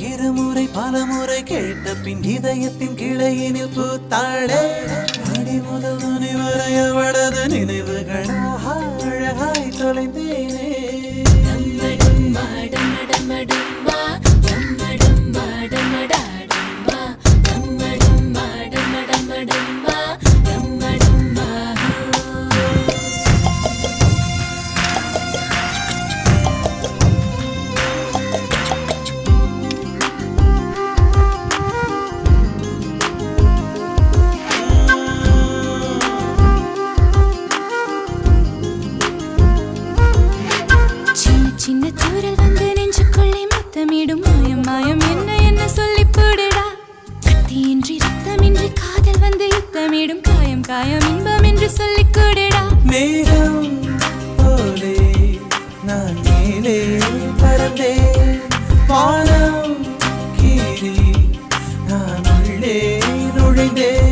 இருமுறை பலமுறை கேட்ட பின் இதயத்தின் கிளையினில் பூத்தாளே அடி முதல் நுனி வரை அவளது நினைவுகள் அழகாய் தொலைந்தேனே சின்ன தூரல் வந்து நெஞ்சுக்குள்ளே முத்தமிடும் மாயம் மாயம் என்ன என்ன சொல்லி போடுடா கத்தியின்றி ரத்தமின்றி காதல் வந்து யுத்தமிடும் காயம் காயம் இன்பம் என்று சொல்லிக் கூடுடா மேகம் போலே நான் மேலே பறந்தேன் வானம் கீழே நான் உள்ளே நுழைந்தேன்